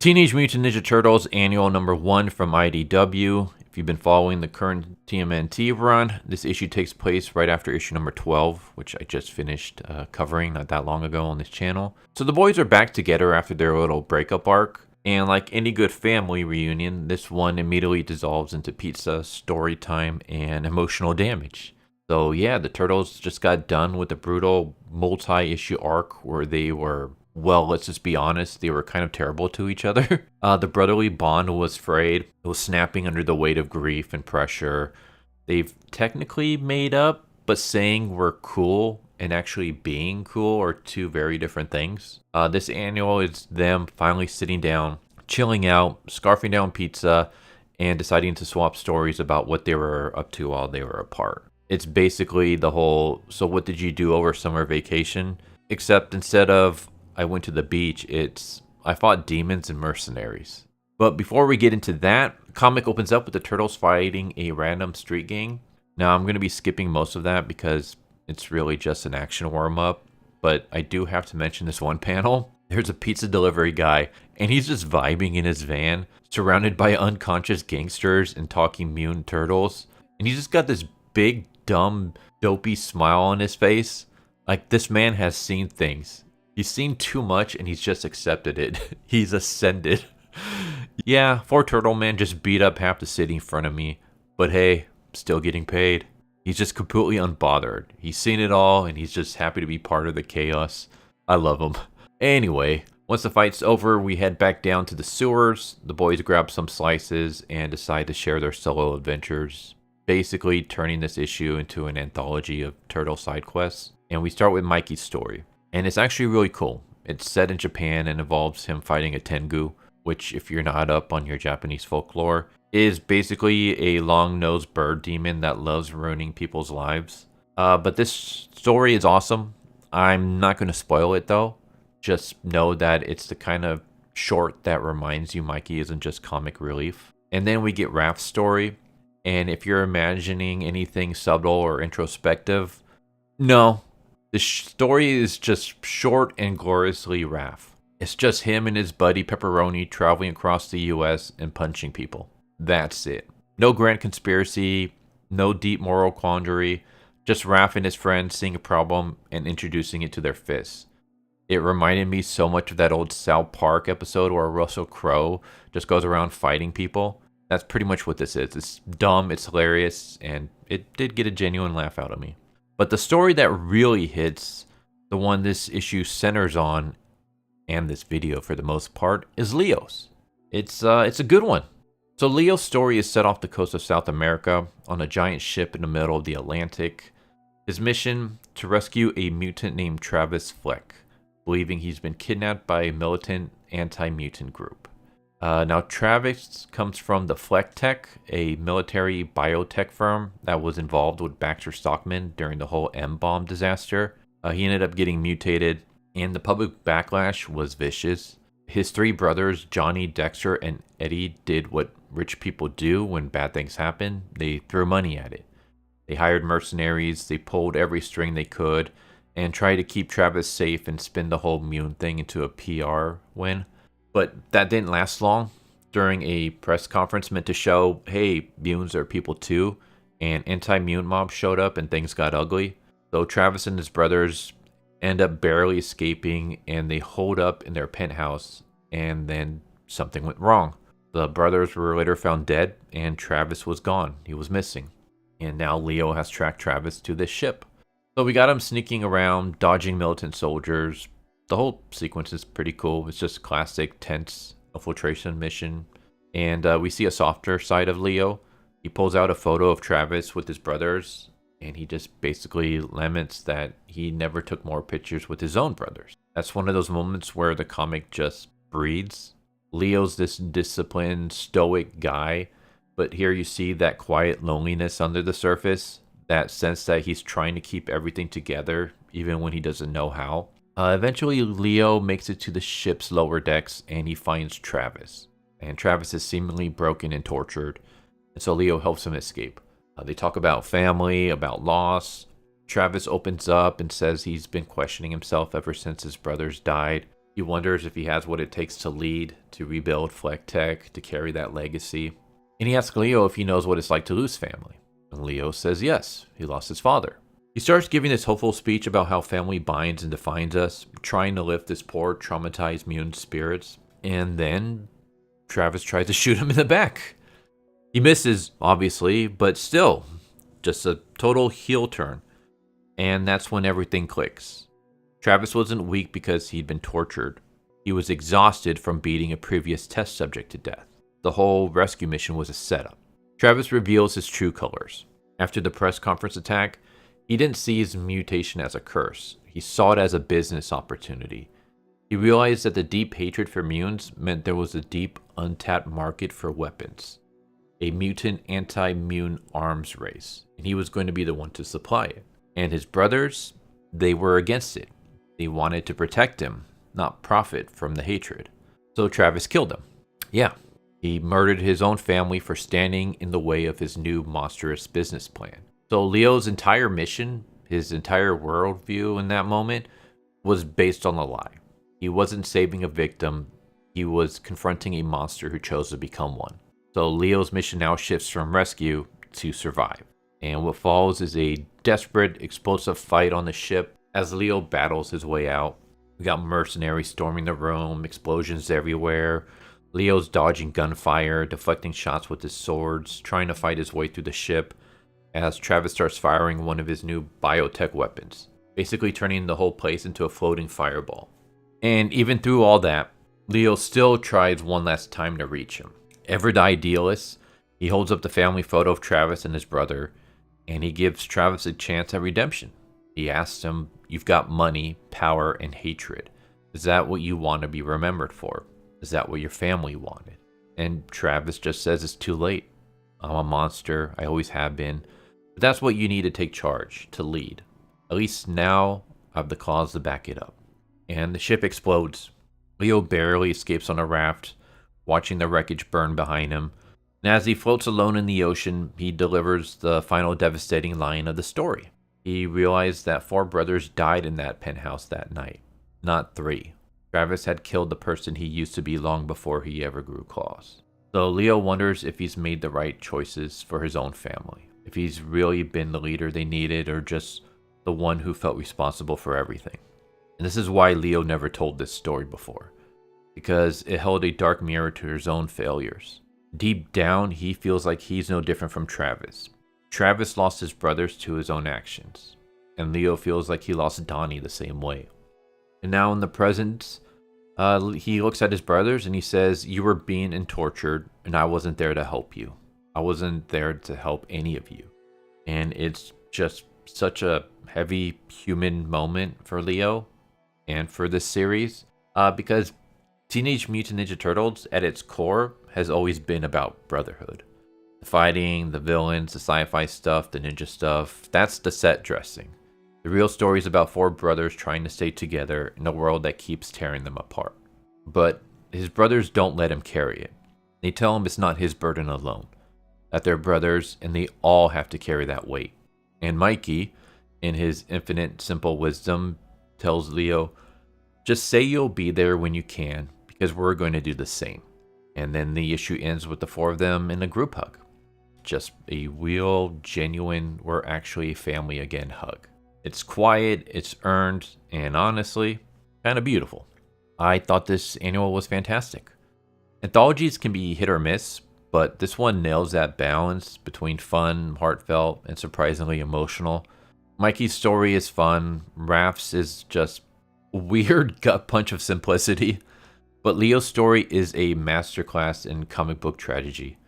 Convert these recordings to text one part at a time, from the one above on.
Teenage Mutant Ninja Turtles Annual number 1 from IDW. If you've been following the current TMNT run, this issue takes place right after issue number 12, which I just finished covering not that long ago on this channel. So the boys are back together after their little breakup arc, and like any good family reunion, this one immediately dissolves into pizza, story time, and emotional damage. So yeah, the Turtles just got done with a brutal multi-issue arc where they were, well, let's just be honest, they were kind of terrible to each other. The brotherly bond was frayed. It was snapping under the weight of grief and pressure. They've technically made up, but saying we're cool and actually being cool are two very different things. This annual is them finally sitting down, chilling out, scarfing down pizza, and deciding to swap stories about what they were up to while they were apart. It's basically the whole, so what did you do over summer vacation? Except instead of I went to the beach, it's I fought demons and mercenaries. But before we get into that, the comic opens up with the Turtles fighting a random street gang. Now I'm going to be skipping most of that because it's really just an action warm-up, but I do have to mention this one panel. There's a pizza delivery guy, and he's just vibing in his van, surrounded by unconscious gangsters and talking mutant turtles. And he's just got this big, dumb, dopey smile on his face. Like, this man has seen things. He's seen too much and he's just accepted it. He's ascended. Yeah, poor Turtle Man just beat up half the city in front of me. But hey, still getting paid. He's just completely unbothered. He's seen it all and he's just happy to be part of the chaos. I love him. Anyway, once the fight's over, we head back down to the sewers. The boys grab some slices and decide to share their solo adventures, basically turning this issue into an anthology of turtle side quests. And we start with Mikey's story. And it's actually really cool. It's set in Japan and involves him fighting a Tengu, which, if you're not up on your Japanese folklore, is basically a long-nosed bird demon that loves ruining people's lives. But this story is awesome. I'm not going to spoil it though. Just know that it's the kind of short that reminds you Mikey isn't just comic relief. And then we get Raph's story. And if you're imagining anything subtle or introspective, no. The story is just short and gloriously Raph. It's just him and his buddy Pepperoni traveling across the US and punching people. That's it. No grand conspiracy, no deep moral quandary, just Raph and his friends seeing a problem and introducing it to their fists. It reminded me so much of that old South Park episode where Russell Crowe just goes around fighting people. That's pretty much what this is. It's dumb, it's hilarious, and it did get a genuine laugh out of me. But the story that really hits, the one this issue centers on, and this video for the most part, is Leo's. It's a good one. So Leo's story is set off the coast of South America on a giant ship in the middle of the Atlantic. His mission, to rescue a mutant named Travis Fleck, believing he's been kidnapped by a militant anti-mutant group. Now, Travis comes from the Fleck Tech, a military biotech firm that was involved with Baxter Stockman during the whole M-bomb disaster. He ended up getting mutated, and the public backlash was vicious. His three brothers, Johnny, Dexter, and Eddie, did what rich people do when bad things happen. They threw money at it. They hired mercenaries, they pulled every string they could, and tried to keep Travis safe and spin the whole Mune thing into a PR win. But that didn't last long. During a press conference meant to show, hey, mutants are people too, and anti-mutant mob showed up and things got ugly. So Travis and his brothers end up barely escaping, and they holed up in their penthouse, and then something went wrong. The brothers were later found dead, and Travis was gone. He was missing. And now Leo has tracked Travis to this ship. So we got him sneaking around, dodging militant soldiers. The whole sequence is pretty cool. It's just classic tense infiltration mission. And we see a softer side of Leo. He pulls out a photo of Travis with his brothers, and he just basically laments that he never took more pictures with his own brothers. That's one of those moments where the comic just breathes. Leo's this disciplined, stoic guy, but here you see that quiet loneliness under the surface, that sense that he's trying to keep everything together, even when he doesn't know how. Eventually, Leo makes it to the ship's lower decks, and he finds Travis. And Travis is seemingly broken and tortured, and so Leo helps him escape. They talk about family, about loss. Travis opens up and says he's been questioning himself ever since his brothers died. He wonders if he has what it takes to lead, to rebuild Fleck Tech, to carry that legacy. And he asks Leo if he knows what it's like to lose family. And Leo says yes, he lost his father. He starts giving this hopeful speech about how family binds and defines us, trying to lift this poor, traumatized mutant spirits. And then Travis tries to shoot him in the back. He misses, obviously, but still, just a total heel turn. And that's when everything clicks. Travis wasn't weak because he'd been tortured. He was exhausted from beating a previous test subject to death. The whole rescue mission was a setup. Travis reveals his true colors. After the press conference attack, he didn't see his mutation as a curse. He saw it as a business opportunity. He realized that the deep hatred for mutants meant there was a deep, untapped market for weapons. A mutant anti-mutant arms race, and he was going to be the one to supply it. And his brothers, they were against it. They wanted to protect him, not profit from the hatred. So Travis killed him. Yeah, he murdered his own family for standing in the way of his new monstrous business plan. So Leo's entire mission, his entire worldview in that moment, was based on a lie. He wasn't saving a victim, he was confronting a monster who chose to become one. So Leo's mission now shifts from rescue to survive. And what follows is a desperate, explosive fight on the ship as Leo battles his way out. We got mercenaries storming the room, explosions everywhere. Leo's dodging gunfire, deflecting shots with his swords, trying to fight his way through the ship as Travis starts firing one of his new biotech weapons, basically turning the whole place into a floating fireball. And even through all that, Leo still tries one last time to reach him. Ever the idealist, he holds up the family photo of Travis and his brother, and he gives Travis a chance at redemption. He asks him, "You've got money, power, and hatred. Is that what you want to be remembered for? Is that what your family wanted?" And Travis just says it's too late. I'm a monster, I always have been. But that's what you need to take charge, to lead. At least now, I have the cause to back it up. And the ship explodes. Leo barely escapes on a raft, watching the wreckage burn behind him. And as he floats alone in the ocean, he delivers the final devastating line of the story. He realized that 4 brothers died in that penthouse that night, not 3. Travis had killed the person he used to be long before he ever grew claws. So Leo wonders if he's made the right choices for his own family. If he's really been the leader they needed or just the one who felt responsible for everything. And this is why Leo never told this story before. Because it held a dark mirror to his own failures. Deep down, he feels like he's no different from Travis. Travis lost his brothers to his own actions. And Leo feels like he lost Donnie the same way. And now in the present, he looks at his brothers and he says, "You were being and tortured, and I wasn't there to help you. I wasn't there to help any of you." And it's just such a heavy human moment for Leo and for this series, because Teenage Mutant Ninja Turtles, at its core, has always been about brotherhood. The fighting, the villains, the sci-fi stuff, the ninja stuff, that's the set dressing. The real story is about 4 brothers trying to stay together in a world that keeps tearing them apart. But his brothers don't let him carry it. They tell him it's not his burden alone, that they're brothers and they all have to carry that weight. And Mikey, in his infinite simple wisdom, tells Leo, "Just say you'll be there when you can, because we're going to do the same." And then the issue ends with the 4 of them in a group hug. Just a real, genuine, we're actually a family again hug. It's quiet, it's earned, and honestly, kind of beautiful. I thought this annual was fantastic. Anthologies can be hit or miss, but this one nails that balance between fun, heartfelt, and surprisingly emotional. Mikey's story is fun, Raph's is just a weird gut punch of simplicity, but Leo's story is a masterclass in comic book tragedy.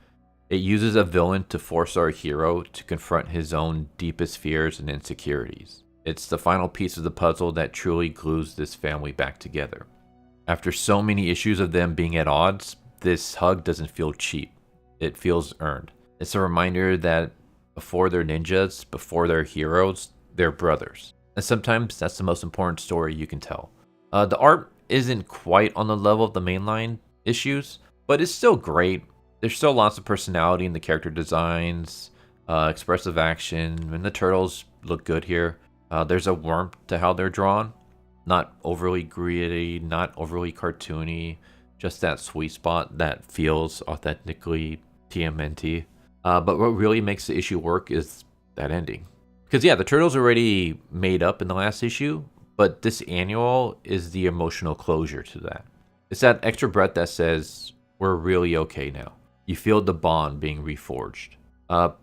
It uses a villain to force our hero to confront his own deepest fears and insecurities. It's the final piece of the puzzle that truly glues this family back together. After so many issues of them being at odds, this hug doesn't feel cheap. It feels earned. It's a reminder that before they're ninjas, before they're heroes, they're brothers. And sometimes that's the most important story you can tell. The art isn't quite on the level of the mainline issues, but it's still great. There's still lots of personality in the character designs, expressive action, and the turtles look good here. There's a warmth to how they're drawn. Not overly gritty, not overly cartoony, just that sweet spot that feels authentically TMNT. But what really makes the issue work is that ending. Because yeah, the Turtles already made up in the last issue, but this annual is the emotional closure to that. It's that extra breath that says, we're really okay now. You feel the bond being reforged.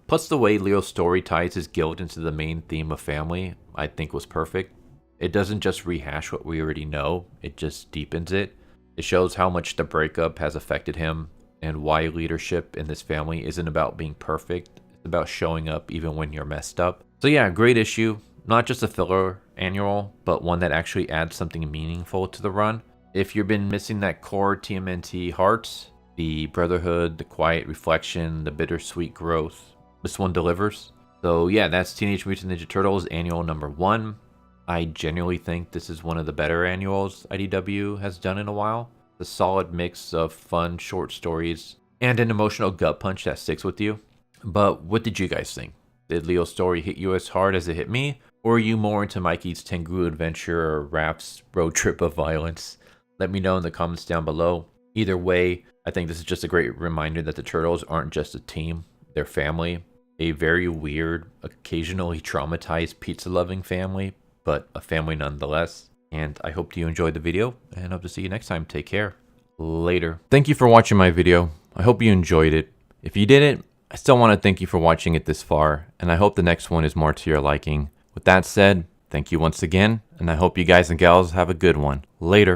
Plus the way Leo's story ties his guilt into the main theme of family, I think was perfect. It doesn't just rehash what we already know, it just deepens it. It shows how much the breakup has affected him and why leadership in this family isn't about being perfect. It's about showing up even when you're messed up. So yeah, great issue. Not just a filler annual, but one that actually adds something meaningful to the run. If you've been missing that core TMNT heart, the brotherhood, the quiet reflection, the bittersweet growth, this one delivers. So yeah, that's Teenage Mutant Ninja Turtles Annual number 1. I genuinely think this is one of the better annuals IDW has done in a while. The solid mix of fun short stories and an emotional gut punch that sticks with you. But what did you guys think? Did Leo's story hit you as hard as it hit me? Or are you more into Mikey's Tengu adventure or Raph's road trip of violence? Let me know in the comments down below. Either way, I think this is just a great reminder that the Turtles aren't just a team, they're family. A very weird, occasionally traumatized pizza-loving family, but a family nonetheless. And I hope you enjoyed the video, and hope to see you next time. Take care. Later. Thank you for watching my video. I hope you enjoyed it. If you didn't, I still want to thank you for watching it this far, and I hope the next one is more to your liking. With that said, thank you once again, and I hope you guys and gals have a good one. Later.